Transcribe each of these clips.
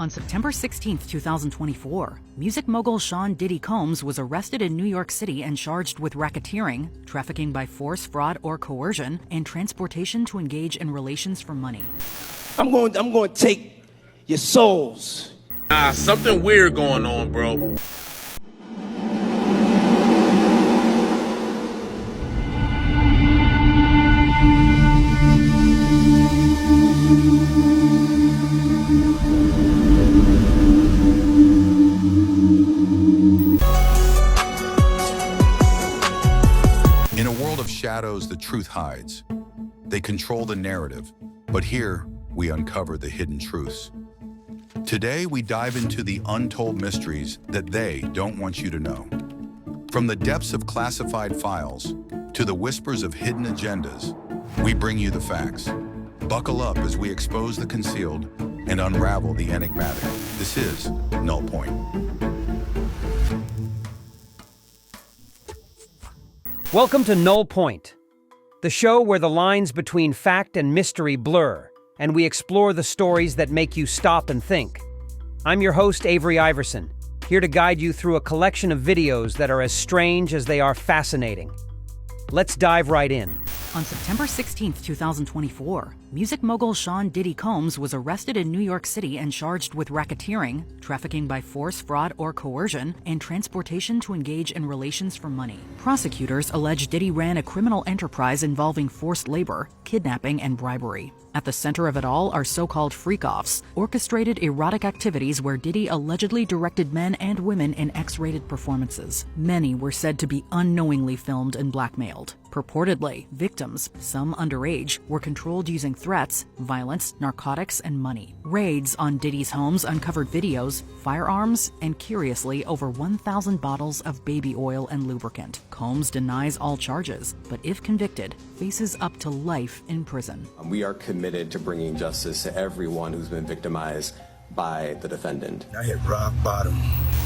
On September 16, 2024, music mogul Sean Diddy Combs was arrested in New York City and charged with racketeering, trafficking by force, fraud, or coercion, and transportation to engage in relations for money. I'm going to take your souls. Something weird going on, bro. In a world of shadows, the truth hides. They control the narrative, but here we uncover the hidden truths. Today, we dive into the untold mysteries that they don't want you to know. From the depths of classified files to the whispers of hidden agendas, we bring you the facts. Buckle up as we expose the concealed and unravel the enigmatic. This is Null Point. Welcome to Null Point, the show where the lines between fact and mystery blur, and we explore the stories that make you stop and think. I'm your host, Avery Iverson, here to guide you through a collection of videos that are as strange as they are fascinating. Let's dive right in. On September 16, 2024, music mogul Sean Diddy Combs was arrested in New York City and charged with racketeering, trafficking by force, fraud, or coercion, and transportation to engage in relations for money. Prosecutors allege Diddy ran a criminal enterprise involving forced labor, kidnapping, and bribery. At the center of it all are so-called freak-offs, orchestrated erotic activities where Diddy allegedly directed men and women in X-rated performances. Many were said to be unknowingly filmed and blackmailed. Purportedly, victims, some underage, were controlled using threats, violence, narcotics, and money. Raids on Diddy's homes uncovered videos, firearms, and curiously, over 1,000 bottles of baby oil and lubricant. Combs denies all charges, but if convicted, faces up to life in prison. We are committed to bringing justice to everyone who's been victimized by the defendant. I hit rock bottom.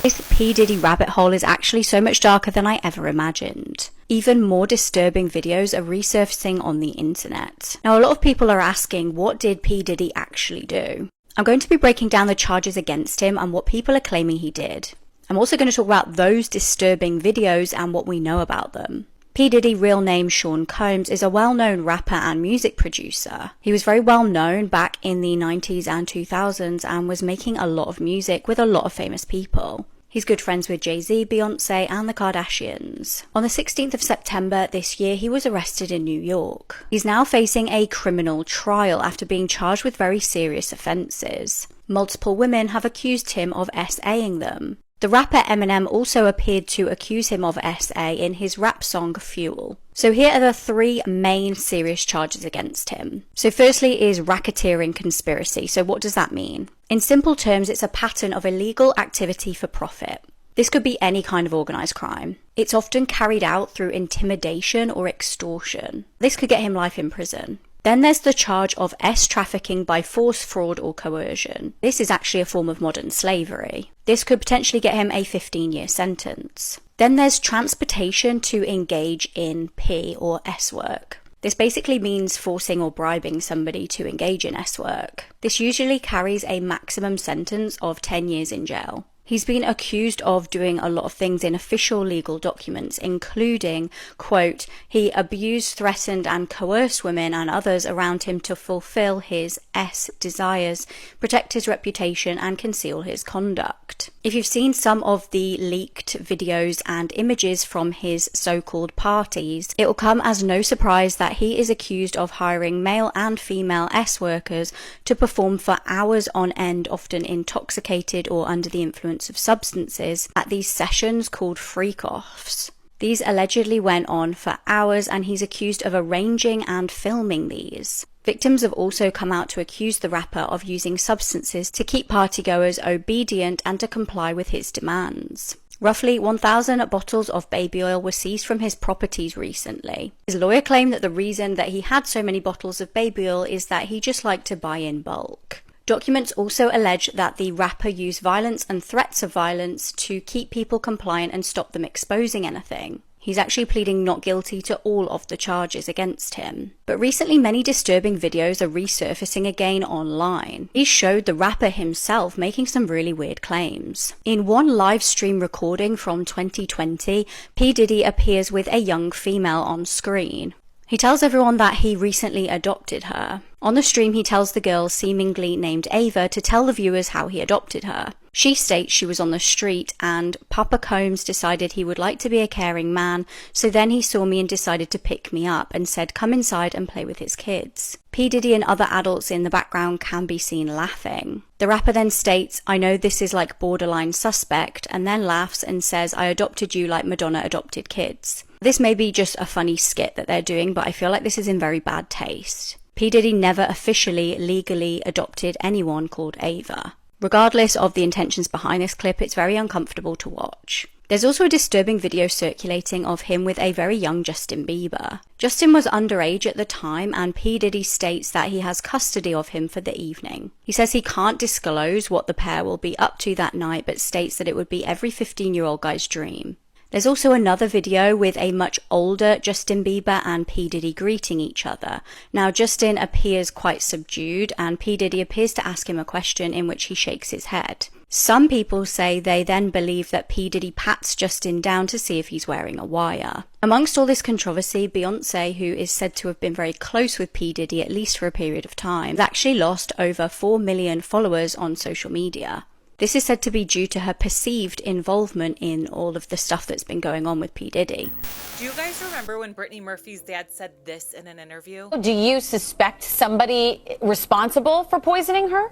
This P. Diddy rabbit hole is actually so much darker than I ever imagined. Even more disturbing videos are resurfacing on the internet. Now, a lot of people are asking, what did P. Diddy actually do? I'm going to be breaking down the charges against him and what people are claiming he did. I'm also going to talk about those disturbing videos and what we know about them. P. Diddy, real name Sean Combs, is a well-known rapper and music producer. He was very well known back in the 90s and 2000s and was making a lot of music with a lot of famous people. He's good friends with Jay-Z, Beyonce, and the Kardashians. On the 16th of September this year, he was arrested in New York. He's now facing a criminal trial after being charged with very serious offences. Multiple women have accused him of SAing them. The rapper Eminem also appeared to accuse him of SA in his rap song Fuel. So here are the three main serious charges against him. So firstly is racketeering conspiracy. So what does that mean? In simple terms, it's a pattern of illegal activity for profit. This could be any kind of organised crime. It's often carried out through intimidation or extortion. This could get him life in prison. Then there's the charge of trafficking by force, fraud, or coercion. This is actually a form of modern slavery. This could potentially get him a 15-year sentence. Then there's transportation to engage in P or S work. This basically means forcing or bribing somebody to engage in S work. This usually carries a maximum sentence of 10 years in jail. He's been accused of doing a lot of things in official legal documents, including, quote, he abused, threatened, and coerced women and others around him to fulfill his S desires, protect his reputation, and conceal his conduct. If you've seen some of the leaked videos and images from his so-called parties, it will come as no surprise that he is accused of hiring male and female S workers to perform for hours on end, often intoxicated or under the influence of substances, at these sessions called freak-offs. These allegedly went on for hours, and he's accused of arranging and filming these. Victims have also come out to accuse the rapper of using substances to keep partygoers obedient and to comply with his demands. Roughly 1,000 bottles of baby oil were seized from his properties recently. His lawyer claimed that the reason that he had so many bottles of baby oil is that he just liked to buy in bulk. Documents also allege that the rapper used violence and threats of violence to keep people compliant and stop them exposing anything. He's actually pleading not guilty to all of the charges against him. But recently, many disturbing videos are resurfacing again online. These showed the rapper himself making some really weird claims. In one live stream recording from 2020, P. Diddy appears with a young female on screen. He tells everyone that he recently adopted her. On the stream, he tells the girl, seemingly named Ava, to tell the viewers how he adopted her. She states she was on the street and Papa Combs decided he would like to be a caring man, so then he saw me and decided to pick me up and said come inside and play with his kids. P. Diddy and other adults in the background can be seen laughing. The rapper then states, "I know this is like borderline suspect," and then laughs and says, "I adopted you like Madonna adopted kids." This may be just a funny skit that they're doing, but I feel like this is in very bad taste. P. Diddy never officially, legally adopted anyone called Ava. Regardless of the intentions behind this clip, it's very uncomfortable to watch. There's also a disturbing video circulating of him with a very young Justin Bieber. Justin was underage at the time, and P. Diddy states that he has custody of him for the evening. He says he can't disclose what the pair will be up to that night, but states that it would be every 15-year-old guy's dream. There's also another video with a much older Justin Bieber and P. Diddy greeting each other. Now, Justin appears quite subdued, and P. Diddy appears to ask him a question in which he shakes his head. Some people say they then believe that P. Diddy pats Justin down to see if he's wearing a wire. Amongst all this controversy, Beyoncé, who is said to have been very close with P. Diddy at least for a period of time, has actually lost over 4 million followers on social media. This is said to be due to her perceived involvement in all of the stuff that's been going on with P. Diddy. Do you guys remember when Brittany Murphy's dad said this in an interview? Do you suspect somebody responsible for poisoning her?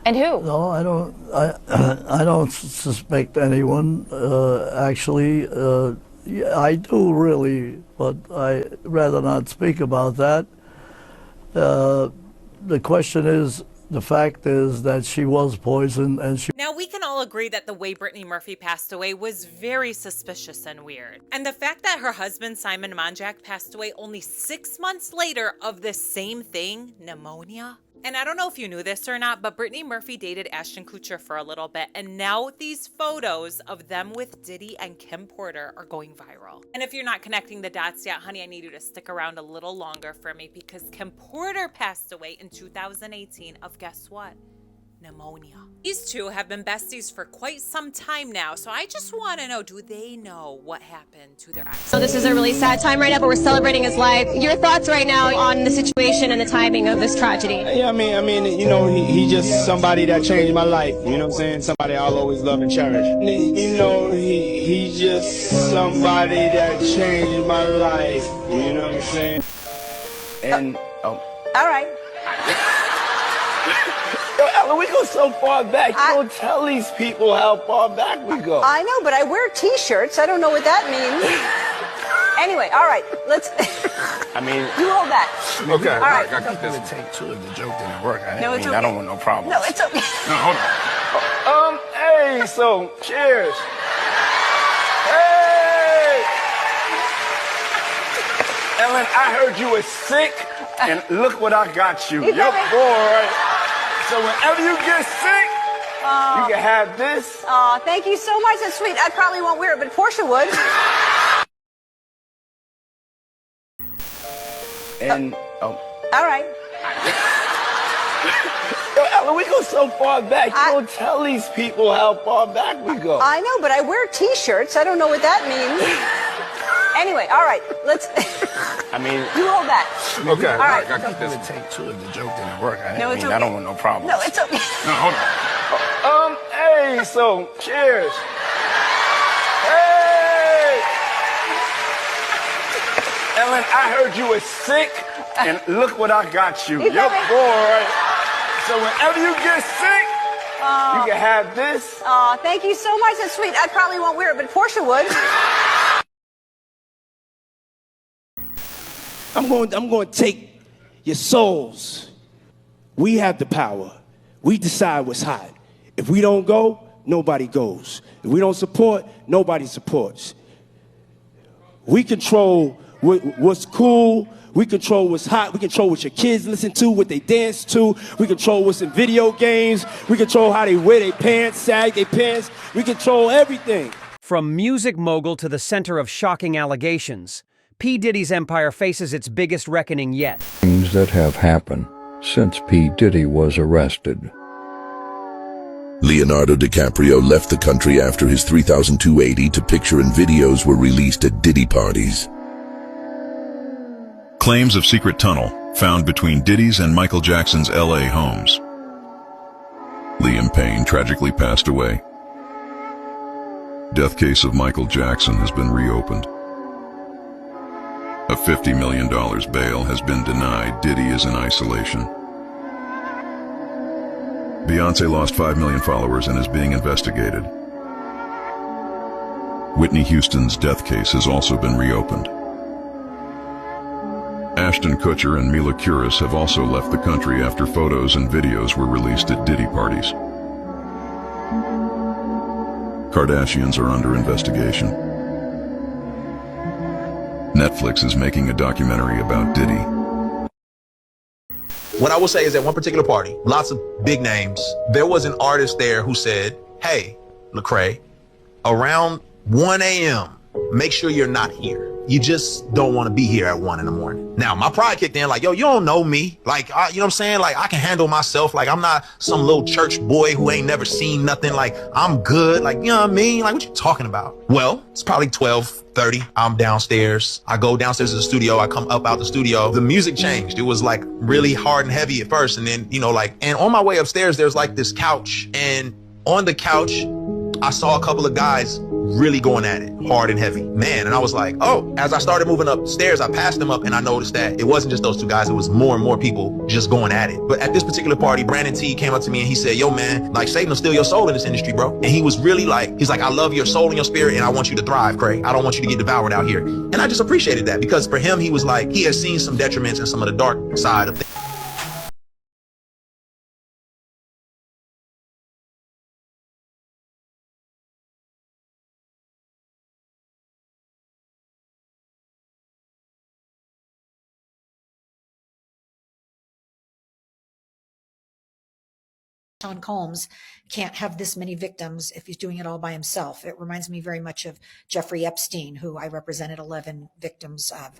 And who? No, I don't. I don't suspect anyone. Actually, yeah, I do really, but I rather not speak about that. The question is. The fact is that she was poisoned and she... Now, we can all agree that the way Brittany Murphy passed away was very suspicious and weird. And the fact that her husband, Simon Monjack, passed away only 6 months later of the same thing, pneumonia. And I don't know if you knew this or not, but Brittany Murphy dated Ashton Kutcher for a little bit, and now these photos of them with Diddy and Kim Porter are going viral. And if you're not connecting the dots yet, honey, I need you to stick around a little longer for me, because Kim Porter passed away in 2018 of, guess what? Pneumonia. These two have been besties for quite some time now, so I just want to know, do they know what happened to their ex? So this is a really sad time right now, but we're celebrating his life. Your thoughts right now on the situation and the timing of this tragedy? Yeah, I mean, you know, he just somebody that changed my life. You know what I'm saying? Somebody I'll always love and cherish. You know, he just somebody that changed my life. You know what I'm saying? And all right. Yo, Ella, we go so far back. You don't tell these people how far back we go. I know, but I wear t-shirts. I don't know what that means. Anyway, all right, let's... I mean... You hold that. Okay. All right. I got this take two if the joke didn't work. No, it's okay. I don't want no problems. No, it's okay. No, hold on. Hey, so, cheers. Hey! Ellen, I heard you were sick, and look what I got you. Your boy. So whenever you get sick, you can have this. Oh, thank you so much. That's sweet. I probably won't wear it, but Portia would. And, all right. Yo, Ella, we go so far back. You don't tell these people how far back we go. I know, but I wear t-shirts. I don't know what that means. Anyway, all right, let's... I mean... You hold that. Okay. All right. I got this take two if the joke didn't work. No, it's okay. I don't want no problems. No, it's okay. No, hold on. Hey, so, cheers. Hey! Ellen, I heard you were sick, and look what I got you. Your boy. So whenever you get sick, you can have this. Oh, thank you so much. That's sweet. I probably won't wear it, but Portia would. I'm going to take your souls. We have the power. We decide what's hot. If we don't go, nobody goes. If we don't support, nobody supports. We control what's cool. We control what's hot. We control what your kids listen to, what they dance to. We control what's in video games. We control how they wear their pants, sag their pants. We control everything. From music mogul to the center of shocking allegations, P. Diddy's empire faces its biggest reckoning yet. Things that have happened since P. Diddy was arrested. Leonardo DiCaprio left the country after his 3,280 to picture and videos were released at Diddy parties. Claims of secret tunnel found between Diddy's and Michael Jackson's LA homes. Liam Payne tragically passed away. Death case of Michael Jackson has been reopened. A $50 million bail has been denied. Diddy is in isolation. Beyonce lost 5 million followers and is being investigated. Whitney Houston's death case has also been reopened. Ashton Kutcher and Mila Kunis have also left the country after photos and videos were released at Diddy parties. Kardashians are under investigation. Netflix is making a documentary about Diddy. What I will say is at one particular party, lots of big names, there was an artist there who said, hey, Lecrae, around 1 a.m., make sure you're not here. You just don't want to be here at 1 in the morning. Now, my pride kicked in like, yo, you don't know me. Like, you know what I'm saying? Like, I can handle myself. Like, I'm not some little church boy who ain't never seen nothing. Like, I'm good. Like, you know what I mean? Like, what you talking about? Well, it's probably 12:30. I'm downstairs. I go downstairs to the studio. I come up out the studio. The music changed. It was like really hard and heavy at first. And then, you know, like, and on my way upstairs, there's like this couch. And on the couch, I saw a couple of guys really going at it hard and heavy, man. And I was like, oh, as I started moving upstairs, I passed them up and I noticed that it wasn't just those two guys. It was more and more people just going at it. But at this particular party, Brandon T came up to me and he said, yo, man, like Satan will steal your soul in this industry, bro. And he was really like, he's like, I love your soul and your spirit and I want you to thrive, Craig. I don't want you to get devoured out here. And I just appreciated that because for him, he was like, he has seen some detriments and some of the dark side of things. Sean Combs can't have this many victims if he's doing it all by himself. It reminds me very much of Jeffrey Epstein, who I represented 11 victims of.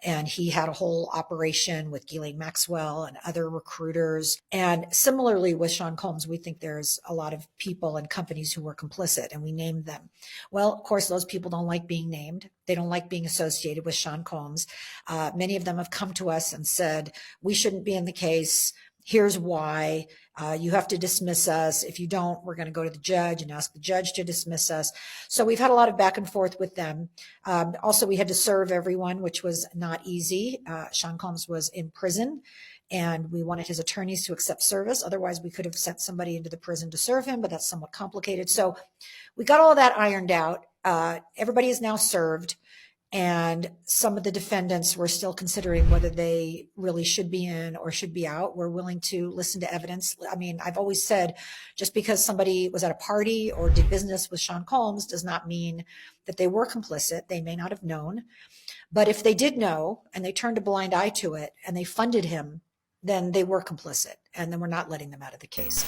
And he had a whole operation with Ghislaine Maxwell and other recruiters. And similarly with Sean Combs, we think there's a lot of people and companies who were complicit, and we named them. Well, of course, those people don't like being named. They don't like being associated with Sean Combs. Many of them have come to us and said, we shouldn't be in the case. Here's why. You have to dismiss us. If you don't, we're going to go to the judge and ask the judge to dismiss us. So we've had a lot of back and forth with them. Also, we had to serve everyone, which was not easy. Sean Combs was in prison, and we wanted his attorneys to accept service. Otherwise, we could have sent somebody into the prison to serve him, but that's somewhat complicated. So we got all of that ironed out. Everybody is now served. And some of the defendants were still considering whether they really should be in or should be out. We're willing to listen to evidence. I mean, I've always said just because somebody was at a party or did business with Sean Combs does not mean that they were complicit. They may not have known. But if they did know and they turned a blind eye to it and they funded him, then they were complicit. And then we're not letting them out of the case.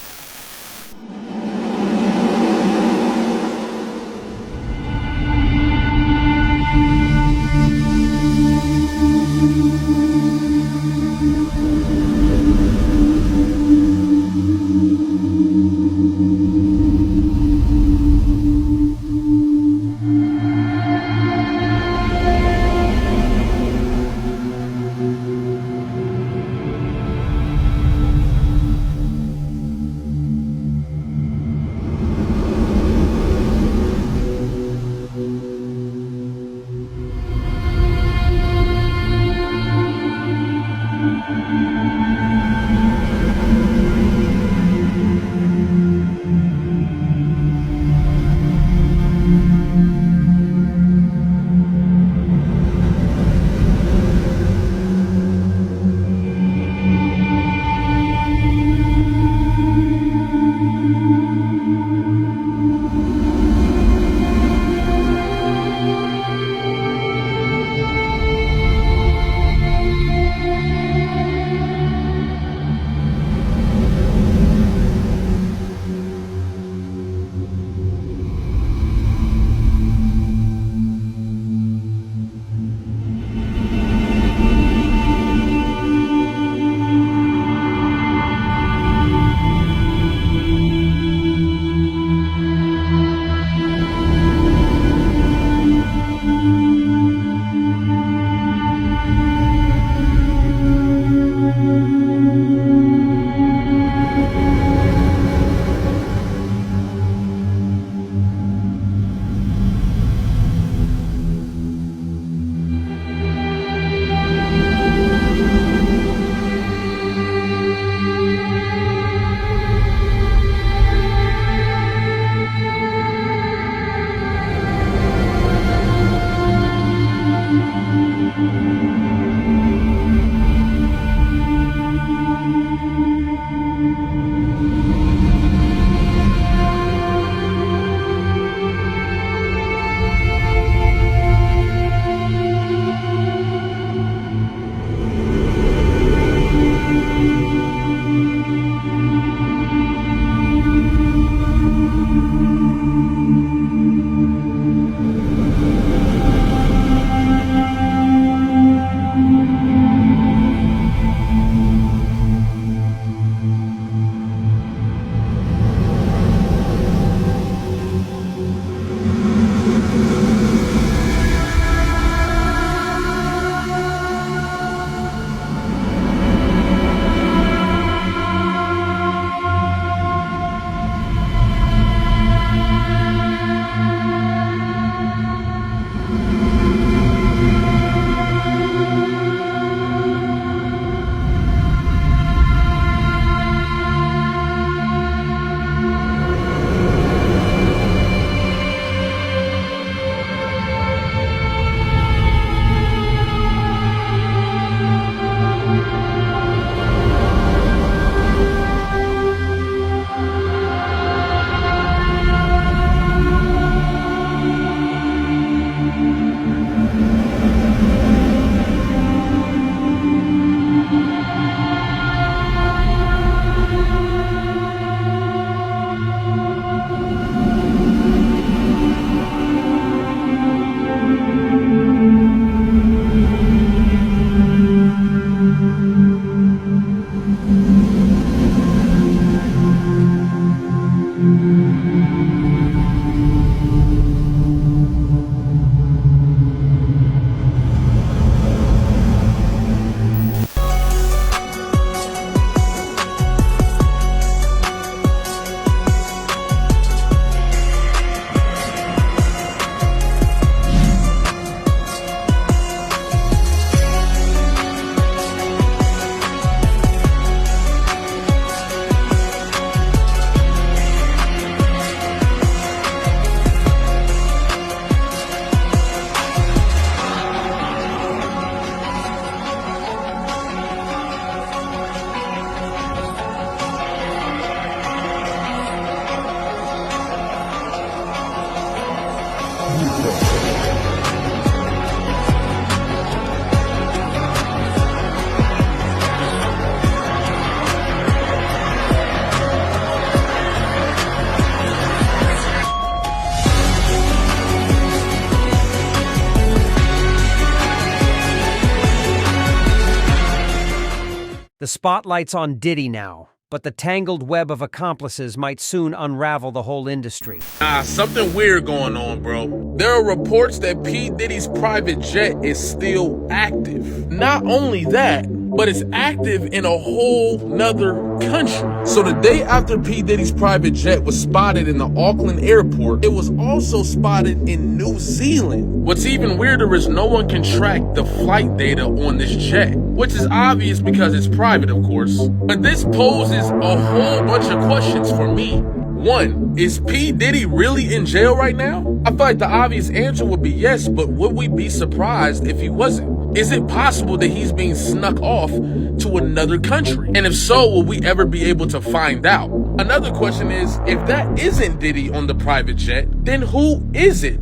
The spotlight's on Diddy now, but the tangled web of accomplices might soon unravel the whole industry. Something weird going on, bro. There are reports that P. Diddy's private jet is still active. Not only that, but it's active in a whole nother country. So the day after P. Diddy's private jet was spotted in the Auckland airport, it was also spotted in New Zealand. What's even weirder is no one can track the flight data on this jet, which is obvious because it's private, of course. But this poses a whole bunch of questions for me. One, is P. Diddy really in jail right now? I feel like the obvious answer would be yes, but would we be surprised if he wasn't? Is it possible that he's being snuck off to another country? And if so, will we ever be able to find out? Another question is, if that isn't Diddy on the private jet, then who is it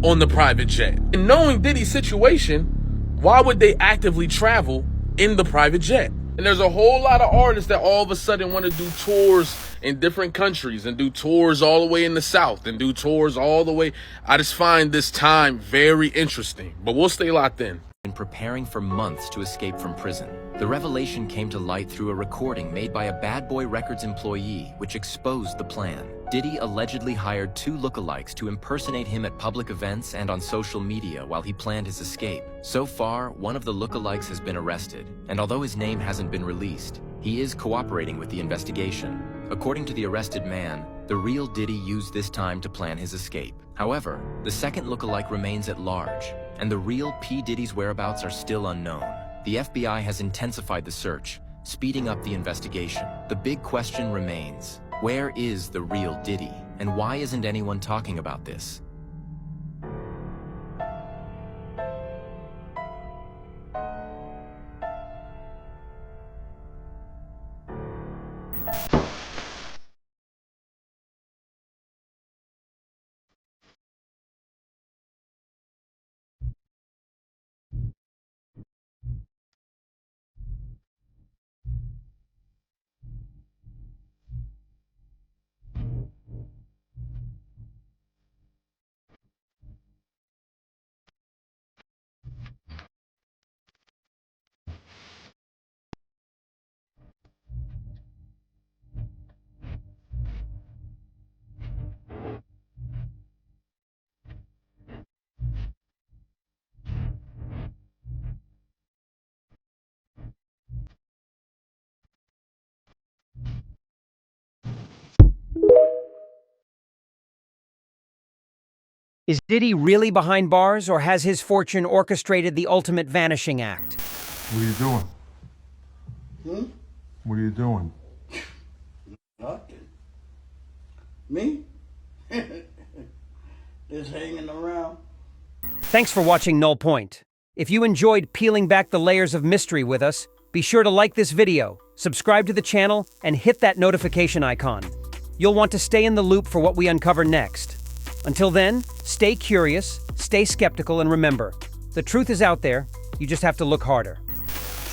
on the private jet? And knowing Diddy's situation, why would they actively travel in the private jet? And there's a whole lot of artists that all of a sudden want to do tours in different countries and do tours all the way in the South and do tours all the way. I just find this time very interesting, but we'll stay locked in. Been preparing for months to escape from prison. The revelation came to light through a recording made by a Bad Boy Records employee, which exposed the plan. Diddy allegedly hired 2 lookalikes to impersonate him at public events and on social media while he planned his escape. So far, one of the lookalikes has been arrested, and although his name hasn't been released, he is cooperating with the investigation. According to the arrested man, the real Diddy used this time to plan his escape. However, the second lookalike remains at large, and the real P. Diddy's whereabouts are still unknown. The FBI has intensified the search, speeding up the investigation. The big question remains, where is the real Diddy? And why isn't anyone talking about this? Is Diddy really behind bars, or has his fortune orchestrated the ultimate vanishing act? What are you doing? What are you doing? Nothing. Me? Just hanging around. Thanks for watching Null Point. If you enjoyed peeling back the layers of mystery with us, be sure to like this video, subscribe to the channel, and hit that notification icon. You'll want to stay in the loop for what we uncover next. Until then, stay curious, stay skeptical, and remember, the truth is out there, you just have to look harder.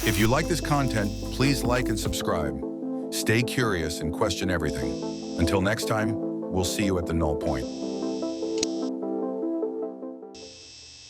If you like this content, please like and subscribe. Stay curious and question everything. Until next time, we'll see you at the Null Point.